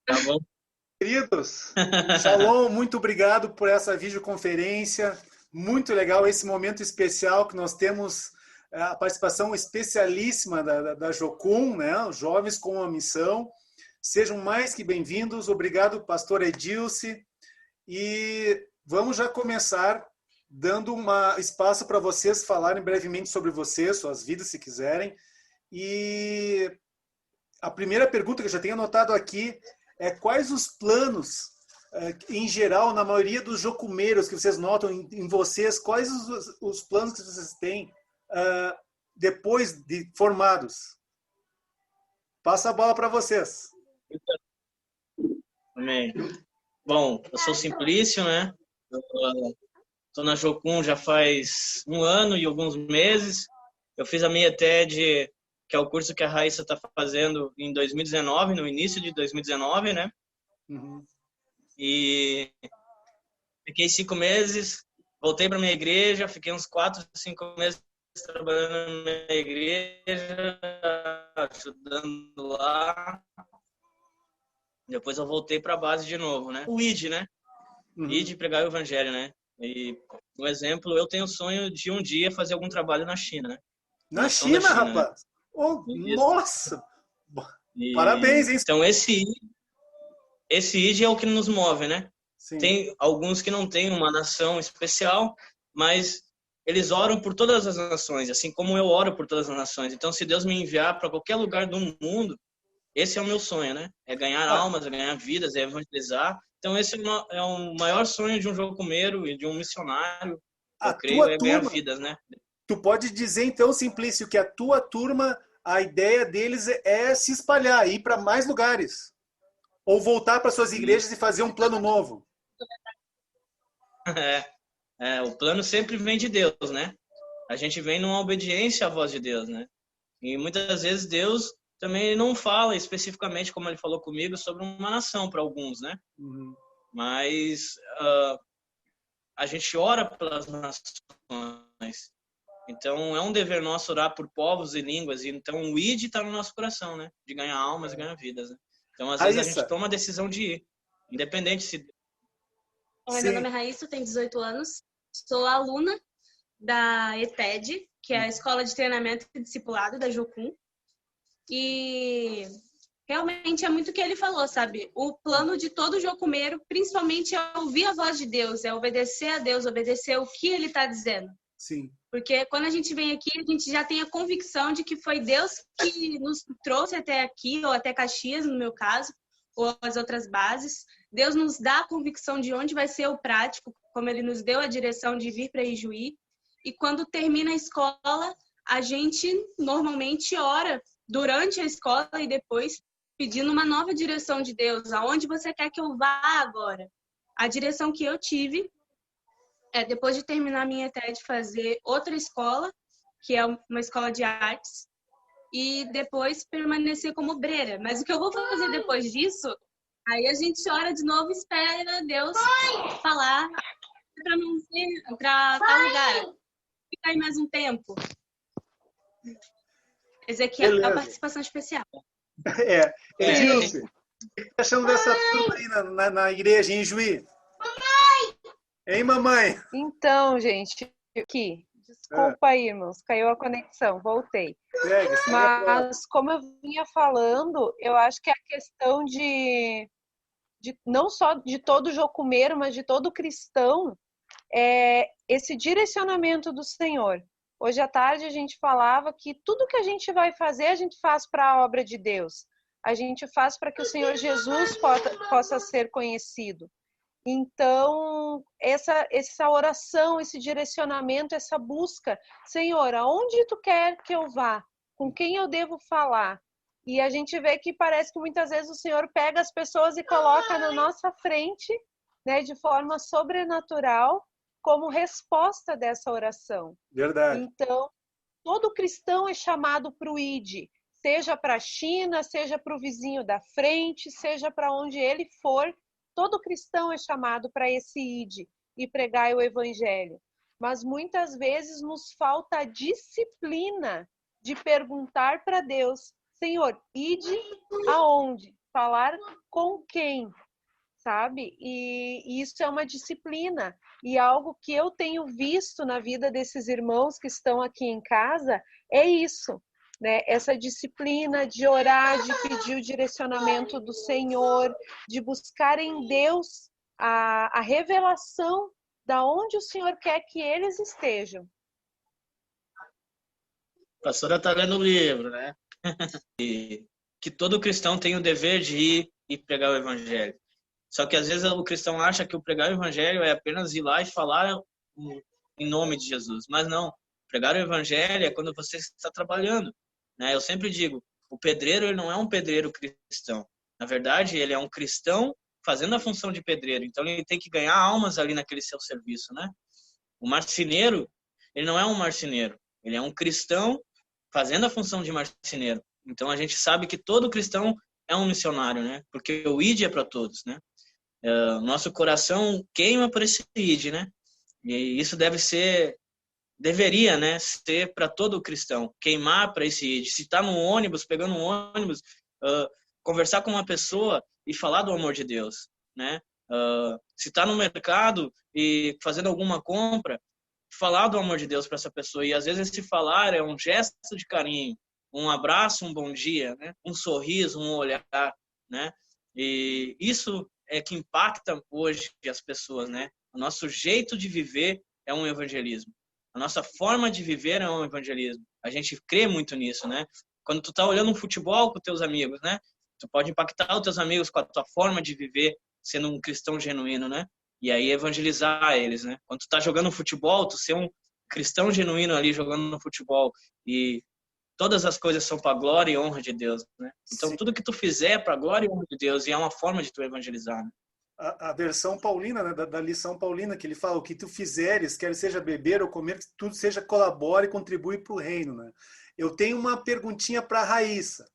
Tá bom? Queridos, Shalom, muito obrigado por essa videoconferência. Muito legal esse momento especial que nós temos a participação especialíssima da Jocum, né? Os jovens com a missão. Sejam mais que bem-vindos. Obrigado, pastor Edilce. E vamos já começar dando espaço para vocês falarem brevemente sobre vocês, suas vidas, se quiserem. E a primeira pergunta que eu já tenho anotado aqui é quais os planos, em geral, na maioria dos jocumeiros que vocês notam em vocês, quais os planos que vocês têm depois de formados? Passa a bola para vocês. Amém. Bom, eu sou Simplício, né? Estou na Jocum já faz 1 ano e alguns meses. Eu fiz a minha TED, que é o curso que a Raíssa está fazendo em 2019, no início de 2019, né? Uhum. E fiquei 5 meses, voltei para minha igreja, fiquei uns 4, 5 meses trabalhando na minha igreja, ajudando lá. Depois eu voltei para a base de novo, né? O ID, né? Uhum. ID, pregar o evangelho, né? E, um exemplo, eu tenho o sonho de um dia fazer algum trabalho na China, né? Na Nação da China, China, né? rapaz! Oh, Isso. nossa! E, Parabéns, hein? então, esse ID é o que nos move, né? Sim. Tem alguns que não têm uma nação especial, mas eles oram por todas as nações, assim como eu oro por todas as nações. Então, se Deus me enviar para qualquer lugar do mundo, esse é o meu sonho, né? É ganhar almas, é ganhar vidas, é evangelizar. Então, esse é o maior sonho de um jocumeiro e de um missionário, A eu creio, tua é ganhar turma, vidas, né? tu pode dizer então, Simplício, que a tua turma, a ideia deles é se espalhar, ir para mais lugares. Ou voltar para suas igrejas e fazer um plano novo. O plano sempre vem de Deus, né? A gente vem numa obediência à voz de Deus, né? E muitas vezes Deus também não fala especificamente, como ele falou comigo, sobre uma nação para alguns, né? Uhum. Mas a gente ora pelas nações. Então é um dever nosso orar por povos e línguas. E então o ID está no nosso coração, né? De ganhar almas e ganhar vidas. Né? Então às vezes a gente Raíssa, toma a decisão de ir, independente se. Oi, meu sim. nome é Raíssa, tenho 18 anos, sou aluna da ETED, que é a Escola de Treinamento e Discipulado da Jocum. E realmente é muito o que ele falou, sabe? O plano de todo jocumeiro, principalmente, é ouvir a voz de Deus, é obedecer a Deus, obedecer o que ele está dizendo. Sim. Porque quando a gente vem aqui, a gente já tem a convicção de que foi Deus que nos trouxe até aqui, ou até Caxias, no meu caso, ou as outras bases. Deus nos dá a convicção de onde vai ser o prático, como ele nos deu a direção de vir para Ijuí. E quando termina a escola, a gente normalmente ora durante a escola e depois pedindo uma nova direção de Deus. Aonde você quer que eu vá agora? A direção que eu tive é, depois de terminar a minha TED, fazer outra escola, que é uma escola de artes, e depois permanecer como obreira. Mas o que eu vou fazer depois disso, aí a gente ora de novo e espera Deus falar para tal lugar. Fica aí mais um tempo. Ezequiel, a participação especial. Edilce, o que você está achando dessa turma aí na igreja em Juí? Hein, mamãe? Então, gente, aqui. Desculpa aí, irmãos, caiu a conexão, voltei. Mas, como eu vinha falando, eu acho que a questão de não só de todo jocumeiro, mas de todo cristão, é esse direcionamento do Senhor. Hoje à tarde a gente falava que tudo que a gente vai fazer, a gente faz para a obra de Deus. A gente faz para que o Senhor Jesus possa ser conhecido. Então, essa oração, esse direcionamento, essa busca, Senhor, aonde tu quer que eu vá? Com quem eu devo falar? E a gente vê que parece que muitas vezes o Senhor pega as pessoas e coloca na nossa frente, né, de forma sobrenatural, como resposta dessa oração. Verdade. Então, todo cristão é chamado para o ID, seja para a China, seja para o vizinho da frente, seja para onde ele for. Todo cristão é chamado para esse ID e pregar o evangelho. Mas muitas vezes nos falta a disciplina de perguntar para Deus, Senhor, ide aonde? falar com quem, sabe? E isso é uma disciplina. E algo que eu tenho visto na vida desses irmãos que estão aqui em casa é isso, né? Essa disciplina de orar, de pedir o direcionamento do Senhor, de buscar em Deus a revelação da onde o Senhor quer que eles estejam. A pastora está lendo o livro, né? E que todo cristão tem o dever de ir e pregar o evangelho. Só que às vezes o cristão acha que o pregar o evangelho é apenas ir lá e falar em nome de Jesus. Mas não. Pregar o evangelho é quando você está trabalhando, né? Eu sempre digo, o pedreiro ele não é um pedreiro cristão. Na verdade, ele é um cristão fazendo a função de pedreiro. Então ele tem que ganhar almas ali naquele seu serviço, né? O marceneiro, ele não é um marceneiro. Ele é um cristão fazendo a função de marceneiro. Então a gente sabe que todo cristão é um missionário, né? Porque o ID é para todos, né? Nosso coração queima por esse ID, né? E isso deveria, né, ser para todo cristão, queimar para esse ID. Se está no ônibus, pegando um ônibus, conversar com uma pessoa e falar do amor de Deus, né? Se está no mercado e fazendo alguma compra, falar do amor de Deus para essa pessoa. E às vezes esse falar é um gesto de carinho, um abraço, um bom dia, né? Um sorriso, um olhar, né? E isso é que impacta hoje as pessoas, né? O nosso jeito de viver é um evangelismo. A nossa forma de viver é um evangelismo. A gente crê muito nisso, né? Quando tu tá olhando um futebol com teus amigos, né? Tu pode impactar os teus amigos com a tua forma de viver, sendo um cristão genuíno, né? E aí evangelizar eles, né? Quando tu tá jogando futebol, tu ser um cristão genuíno ali jogando no futebol e todas as coisas são para glória e honra de Deus, né? Então Sim. Tudo que tu fizer é para glória e honra de Deus e é uma forma de tu evangelizar, né? A versão paulina, né, da lição paulina, que ele fala, o que tu fizeres, quer seja beber ou comer, que tudo seja colabore e contribui para o reino, né? Eu tenho uma perguntinha para a Raíssa.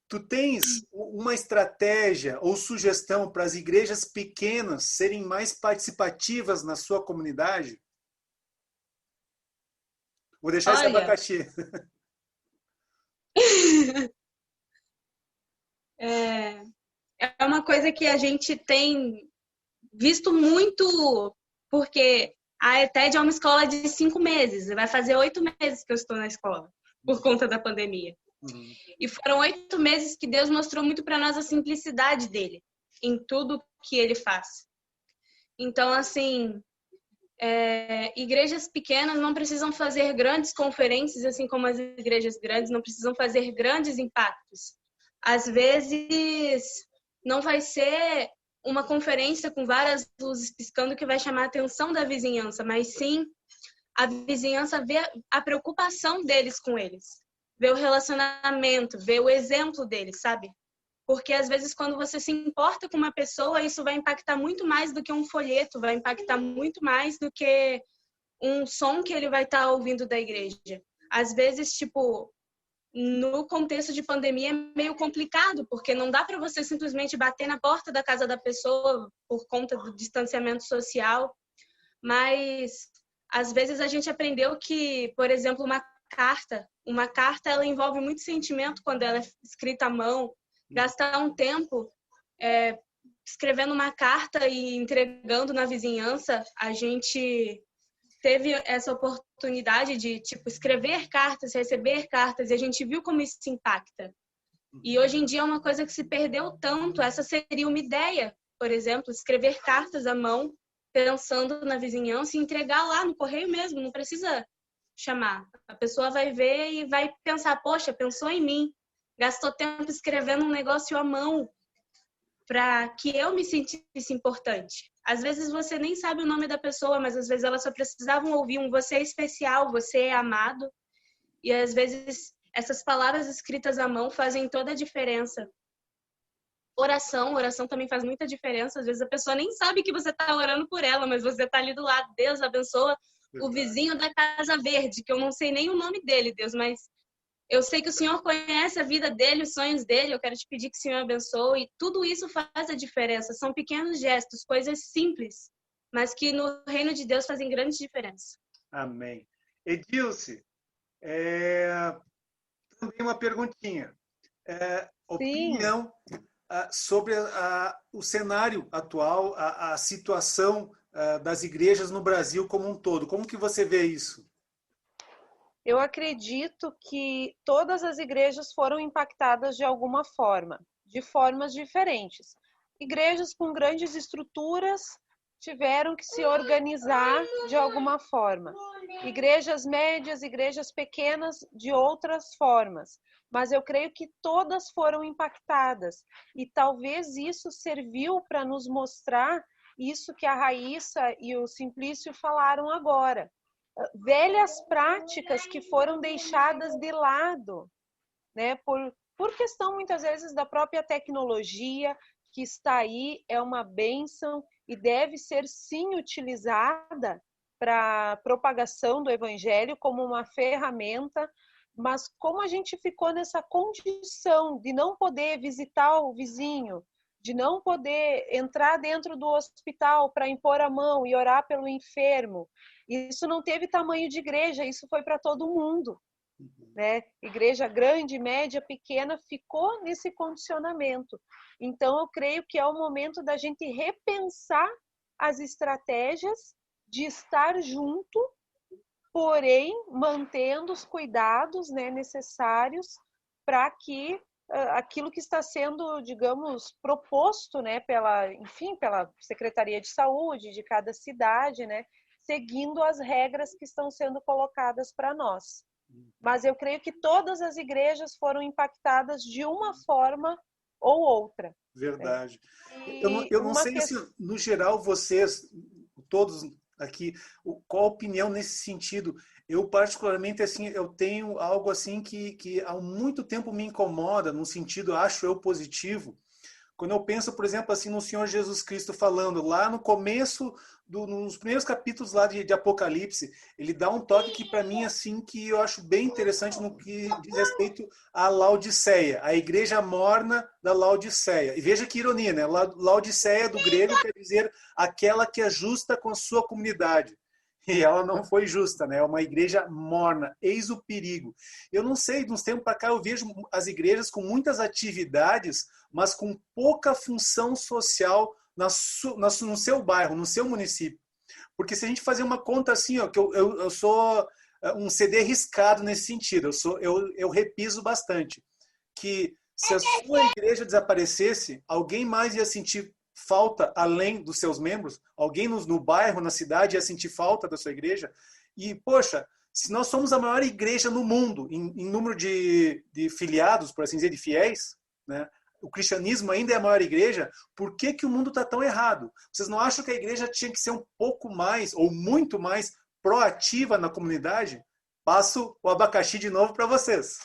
Tu tens uma estratégia ou sugestão para as igrejas pequenas serem mais participativas na sua comunidade? Vou deixar esse abacaxi. É uma coisa que a gente tem visto muito, porque a ETED é uma escola de 5 meses. Vai fazer 8 meses que eu estou na escola, por conta da pandemia. Uhum. E foram 8 meses que Deus mostrou muito para nós a simplicidade dele, em tudo que ele faz. Então, assim, igrejas pequenas não precisam fazer grandes conferências, assim como as igrejas grandes não precisam fazer grandes impactos. Às vezes, não vai ser uma conferência com várias luzes piscando que vai chamar a atenção da vizinhança, mas sim a vizinhança vê a preocupação deles com eles, ver o relacionamento, ver o exemplo deles, sabe? Porque às vezes quando você se importa com uma pessoa, isso vai impactar muito mais do que um folheto, vai impactar muito mais do que um som que ele vai estar ouvindo da igreja. Às vezes, tipo, no contexto de pandemia é meio complicado, porque não dá para você simplesmente bater na porta da casa da pessoa por conta do distanciamento social, mas às vezes a gente aprendeu que, por exemplo, uma carta ela envolve muito sentimento quando ela é escrita à mão. Gastar um tempo escrevendo uma carta e entregando na vizinhança, a gente teve essa oportunidade de tipo escrever cartas, receber cartas, e a gente viu como isso impacta. E hoje em dia é uma coisa que se perdeu tanto. Essa seria uma ideia, por exemplo, escrever cartas à mão, pensando na vizinhança e entregar lá no correio mesmo, não precisa chamar. A pessoa vai ver e vai pensar, poxa, pensou em mim, gastou tempo escrevendo um negócio à mão para que eu me sentisse importante. Às vezes você nem sabe o nome da pessoa, mas às vezes elas só precisavam ouvir um você é especial, você é amado. E às vezes essas palavras escritas à mão fazem toda a diferença. Oração também faz muita diferença. Às vezes a pessoa nem sabe que você está orando por ela, mas você está ali do lado. Deus abençoa o vizinho da Casa Verde, que eu não sei nem o nome dele, Deus, mas eu sei que o Senhor conhece a vida dele, os sonhos dele. Eu quero te pedir que o Senhor abençoe. E tudo isso faz a diferença. São pequenos gestos, coisas simples, mas que no reino de Deus fazem grande diferença. Amém. Edilce, também uma perguntinha. Opinião sobre o cenário atual, a situação das igrejas no Brasil como um todo. Como que você vê isso? Eu acredito que todas as igrejas foram impactadas de alguma forma, de formas diferentes. Igrejas com grandes estruturas tiveram que se organizar de alguma forma. Igrejas médias, igrejas pequenas, de outras formas. Mas eu creio que todas foram impactadas. E talvez isso serviu para nos mostrar isso que a Raíssa e o Simplício falaram agora. Velhas práticas que foram deixadas de lado, né? Por questão, muitas vezes, da própria tecnologia, que está aí, é uma bênção e deve ser, sim, utilizada para a propagação do Evangelho como uma ferramenta, mas como a gente ficou nessa condição de não poder visitar o vizinho, de não poder entrar dentro do hospital para impor a mão e orar pelo enfermo, isso não teve tamanho de igreja, isso foi para todo mundo. Né? Igreja grande, média, pequena, ficou nesse condicionamento. Então, eu creio que é o momento da gente repensar as estratégias de estar junto, porém, mantendo os cuidados, né, necessários para que aquilo que está sendo, digamos, proposto, né, pela Secretaria de Saúde de cada cidade, né, seguindo as regras que estão sendo colocadas para nós. Mas eu creio que todas as igrejas foram impactadas de uma forma ou outra. Verdade. Eu não sei se, no geral, vocês, todos aqui, qual a opinião nesse sentido. Eu, particularmente, assim, eu tenho algo assim que há muito tempo me incomoda, no sentido, acho eu, positivo. Quando eu penso, por exemplo, assim, no Senhor Jesus Cristo falando, lá no começo, nos primeiros capítulos lá de Apocalipse, ele dá um toque que, para mim, assim, que eu acho bem interessante no que diz respeito à Laodiceia, a igreja morna da Laodiceia. E veja que ironia, né? Laodiceia do grego quer dizer aquela que é justa com a sua comunidade. E ela não foi justa, né? É uma igreja morna, eis o perigo. Eu não sei, de uns tempos para cá eu vejo as igrejas com muitas atividades, mas com pouca função social no seu bairro, no seu município. Porque se a gente fazer uma conta assim, ó, que eu sou um CD riscado nesse sentido, eu repiso bastante, que se a sua igreja desaparecesse, alguém mais ia sentir falta além dos seus membros, alguém no bairro, na cidade ia sentir falta da sua igreja. E, poxa, se nós somos a maior igreja no mundo em número de filiados, por assim dizer, de fiéis, né? O cristianismo ainda é a maior igreja, por que o mundo está tão errado? Vocês não acham que a igreja tinha que ser um pouco mais, ou muito mais, proativa na comunidade? Passo o abacaxi de novo para vocês.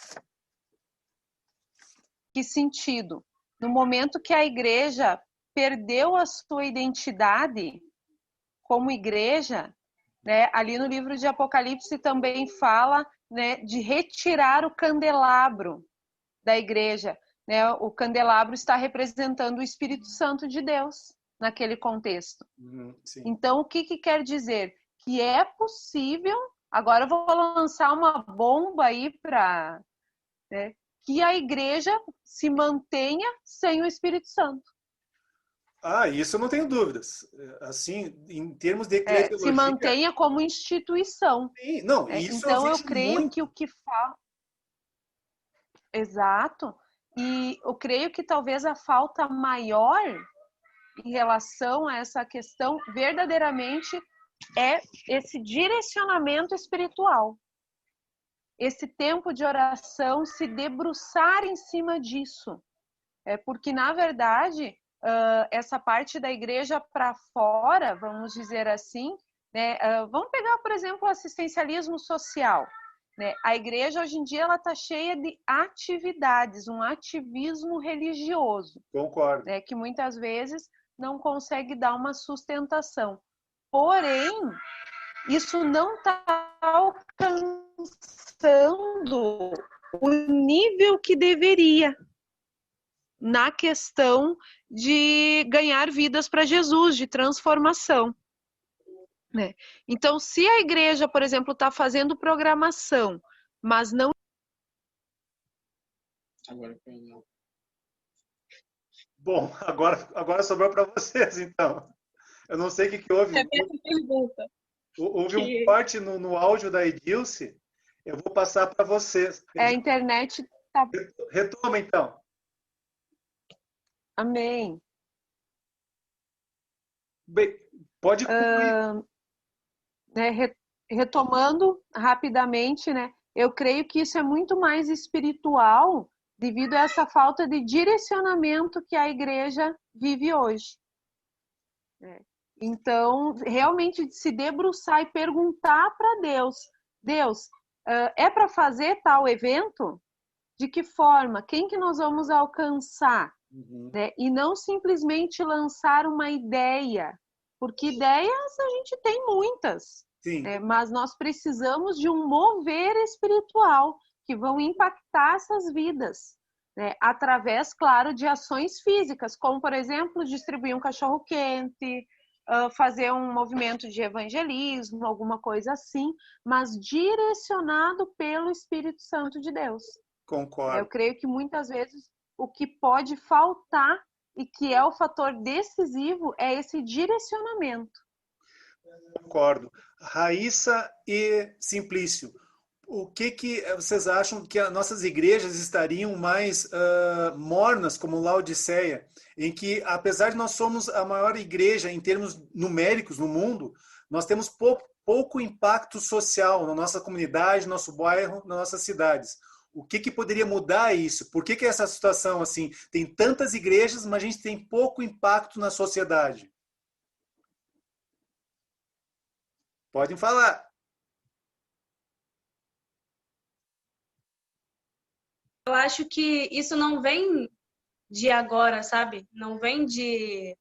Que sentido? No momento que a igreja perdeu a sua identidade como igreja, né, ali no livro de Apocalipse também fala, né, de retirar o candelabro da igreja. Né? O candelabro está representando o Espírito Santo de Deus naquele contexto. Então, o que quer dizer? Que é possível, agora eu vou lançar uma bomba aí para, né, que a igreja se mantenha sem o Espírito Santo. Isso eu não tenho dúvidas. Assim, em termos de eclesiologia... se mantenha como instituição. Sim, não, isso então, eu creio que o que fala... Exato. E eu creio que talvez a falta maior em relação a essa questão verdadeiramente é esse direcionamento espiritual. Esse tempo de oração, se debruçar em cima disso. Porque, na verdade, essa parte da igreja para fora, vamos dizer assim, né? Vamos pegar, por exemplo, o assistencialismo social. Né? A igreja, hoje em dia, ela está cheia de atividades, um ativismo religioso. Concordo. Né? Que muitas vezes não consegue dar uma sustentação. Porém, isso não está alcançando o nível que deveria na questão de ganhar vidas para Jesus, de transformação. Né? Então, se a igreja, por exemplo, está fazendo programação, mas não... Bom, agora sobrou para vocês, então. Eu não sei o que houve. Houve um corte no áudio da Edilce. Eu vou passar para vocês. A internet tá... Retoma, então. Amém. Bem, pode concluir. Retomando rapidamente, né? Eu creio que isso é muito mais espiritual devido a essa falta de direcionamento que a igreja vive hoje. Então, realmente se debruçar e perguntar para Deus, Deus, é para fazer tal evento? De que forma? Quem que nós vamos alcançar? Né? E não simplesmente lançar uma ideia, porque ideias a gente tem muitas, mas nós precisamos de um mover espiritual que vão impactar essas vidas, né? Através, claro, de ações físicas, como, por exemplo, distribuir um cachorro-quente, fazer um movimento de evangelismo, alguma coisa assim, mas direcionado pelo Espírito Santo de Deus. Concordo. Eu creio que muitas vezes o que pode faltar e que é o fator decisivo é esse direcionamento. Concordo. Raíssa e Simplício, o que vocês acham que as nossas igrejas estariam mais mornas, como Laodiceia, em que, apesar de nós somos a maior igreja em termos numéricos no mundo, nós temos pouco impacto social na nossa comunidade, no nosso bairro, nas nossas cidades. O que poderia mudar isso? Por que essa situação assim? Tem tantas igrejas, mas a gente tem pouco impacto na sociedade. Podem falar. Eu acho que isso não vem de agora, sabe? Não vem de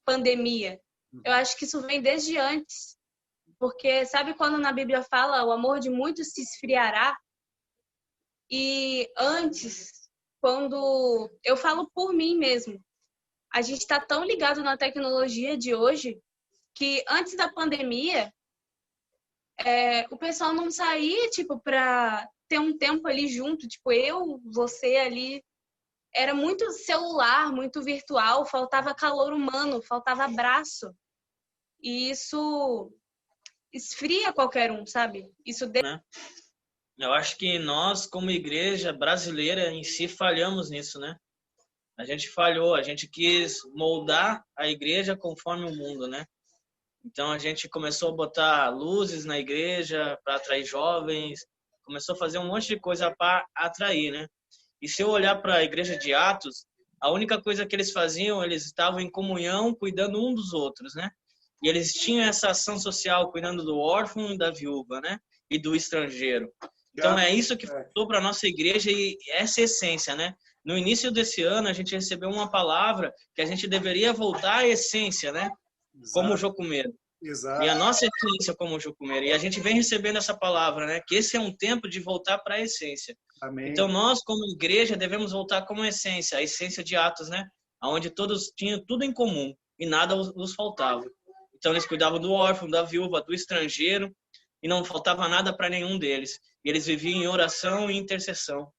pandemia. Eu acho que isso vem desde antes. Porque sabe quando na Bíblia fala o amor de muitos se esfriará? E antes, quando eu falo por mim mesmo, a gente está tão ligado na tecnologia de hoje que antes da pandemia, o pessoal não saía, tipo, para ter um tempo ali junto, tipo, eu, você ali. Era muito celular, muito virtual, faltava calor humano, faltava abraço. E isso esfria qualquer um, sabe? Isso Eu acho que nós, como igreja brasileira em si, falhamos nisso, né? A gente falhou, a gente quis moldar a igreja conforme o mundo, né? Então a gente começou a botar luzes na igreja para atrair jovens, começou a fazer um monte de coisa para atrair, né? E se eu olhar para a igreja de Atos, a única coisa que eles faziam, eles estavam em comunhão, cuidando um dos outros, né? E eles tinham essa ação social, cuidando do órfão e da viúva, né? E do estrangeiro. Então é isso que faltou para a nossa igreja e essa essência, né? No início desse ano, a gente recebeu uma palavra que a gente deveria voltar à essência, né? Exato. Como Jocumeiro. Exato. E a nossa essência como Jocumeiro. E a gente vem recebendo essa palavra, né? Que esse é um tempo de voltar para a essência. Amém. Então nós, como igreja, devemos voltar como essência, a essência de Atos, né? Onde todos tinham tudo em comum e nada nos faltava. Então eles cuidavam do órfão, da viúva, do estrangeiro e não faltava nada para nenhum deles. E eles viviam em oração e intercessão.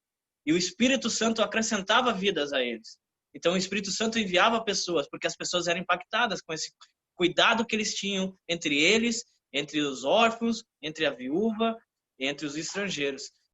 E o Espírito Santo acrescentava vidas a eles. Então o Espírito Santo enviava pessoas, porque as pessoas eram impactadas com esse cuidado que eles tinham entre eles, entre os órfãos, entre a viúva, entre os estrangeiros.